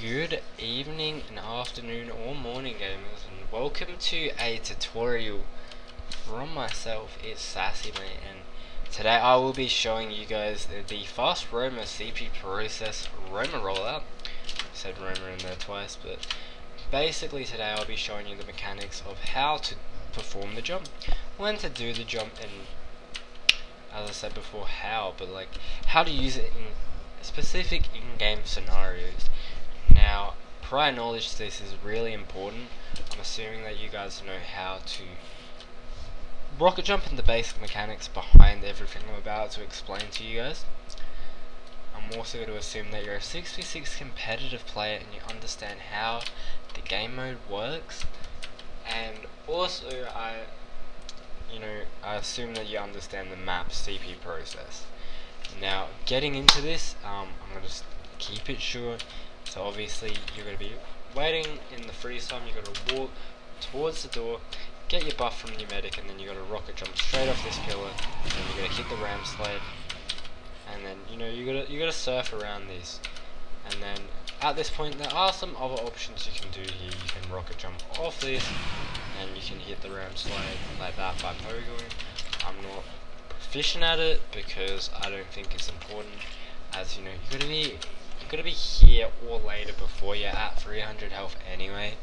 Good evening and afternoon or morning, gamers, and welcome to a tutorial from myself. It's Sassy Mate, and today I will be showing you guys the fast Roma CP process Roma rollout. I said Roma in there twice, but basically today I'll be showing you the mechanics of how to perform the jump, when to do the jump, and as I said before, how to use it in specific in-game scenarios. Now, prior knowledge to this is really important. I'm assuming that you guys know how to rocket jump and the basic mechanics behind everything I'm about to explain to you guys. I'm also going to assume that you're a 6v6 competitive player and you understand how the game mode works, and also I assume that you understand the map CP process. Now, getting into this, I'm going to just keep it short. So obviously you're going to be waiting in the freeze time. You're going to walk towards the door, get your buff from your medic, and then you're going to rocket jump straight off this pillar, and then you're going to hit the ram sled, and then you're going to surf around this. And then at this point there are some other options you can do here. You can rocket jump off this, and you can hit the ram sled like that by pogoing. I'm not proficient at it because I don't think it's important, as you're gonna be here or later before you're at 300 health anyway,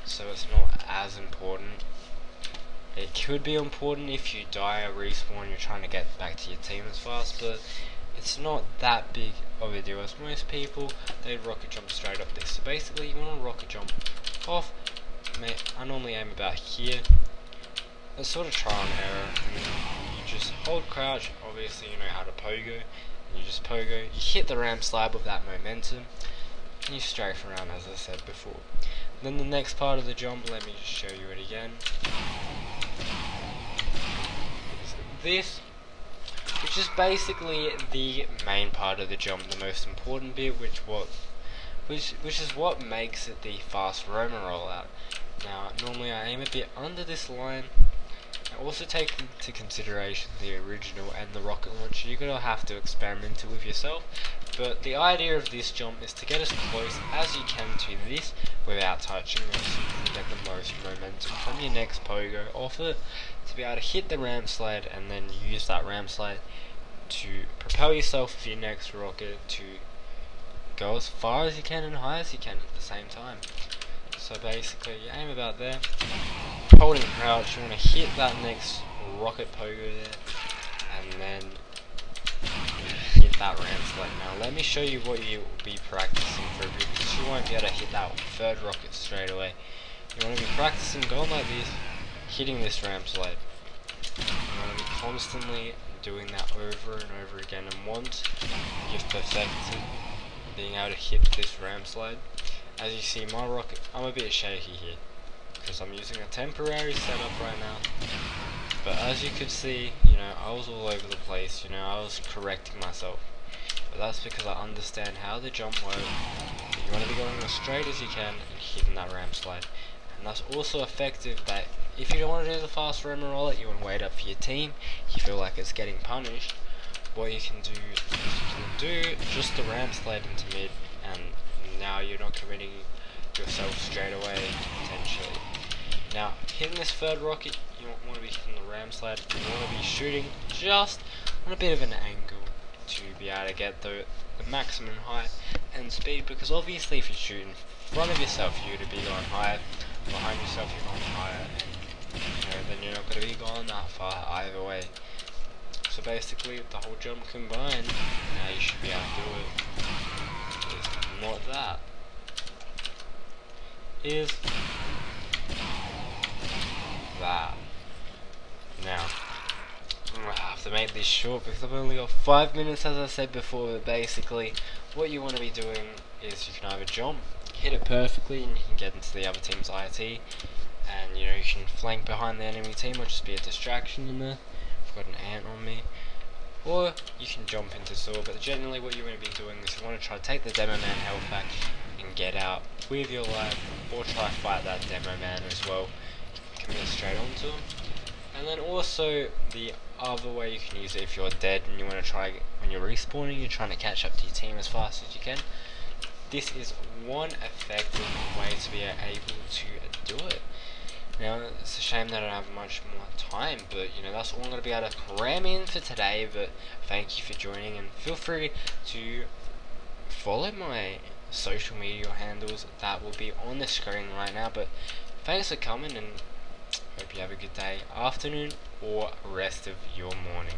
so it's not as important. It could be important if you die or respawn, you're trying to get back to your team as fast, but it's not that big of a deal. As most people, they rocket jump straight up this. So basically you want to rocket jump off. I normally aim about here. It's sort of trial and error, and then you just hold crouch. Obviously you know how to pogo. You just pogo, you hit the ram slab with that momentum, and you strafe around, as I said before. Then the next part of the jump, let me just show you it again. This, which is basically the main part of the jump, the most important bit, which is what makes it the fast Roma rollout. Now, normally I aim a bit under this line. Also take into consideration the original and the rocket launcher. You're going to have to experiment it with yourself, but the idea of this jump is to get as close as you can to this without touching it, so you can get the most momentum from your next pogo off it, to be able to hit the ram sled and then use that ram sled to propel yourself with your next rocket to go as far as you can and high as you can at the same time. So basically you aim about there, holding crouch, you want to hit that next rocket pogo there, and then hit that ram sled. Now let me show you what you'll be practicing for, because you won't be able to hit that third rocket straight away. You want to be practicing going like this, hitting this ram sled. You want to be constantly doing that over and over again, and once you've perfected being able to hit this ram sled, as you see my rocket, I'm a bit shaky here because I'm using a temporary setup right now, but as you could see, I was all over the place, I was correcting myself, but that's because I understand how the jump works. You want to be going as straight as you can and hitting that ram slide, and that's also effective. That if you don't want to do the fast Roma rollout, you want to wait up for your team, you feel like it's getting punished, what you can do is you can do just the ram slide into mid, and now you're not committing yourself straight away, potentially. Now, hitting this third rocket, you don't want to be hitting the ram sled, you want to be shooting just on a bit of an angle to be able to get the maximum height and speed, because obviously if you shoot in front of yourself, you're going to be going higher, behind yourself you're going higher, and then you're not going to be going that far either way. So basically, the whole jump combined, now you should be able to do it. Not that is that. Now I have to make this short because I've only got 5 minutes, as I said before, but basically what you want to be doing is you can either jump, hit it perfectly, and you can get into the other team's IT, and you can flank behind the enemy team or just be a distraction in there. I've got an ant on me. Or you can jump into sword, but generally what you want to be doing is you want to try to take the demo man health back and get out with your life, or try to fight that demo man as well. Commit straight onto him. And then also the other way you can use it if you're dead and you want to try, when you're respawning, you're trying to catch up to your team as fast as you can. this is one effective way to be able to do it. Now, it's a shame that I don't have much more time, but you know, that's all I'm going to be able to cram in for today. But thank you for joining, and feel free to follow my social media handles that will be on the screen right now. But thanks for coming, and hope you have a good day, afternoon, or rest of your morning.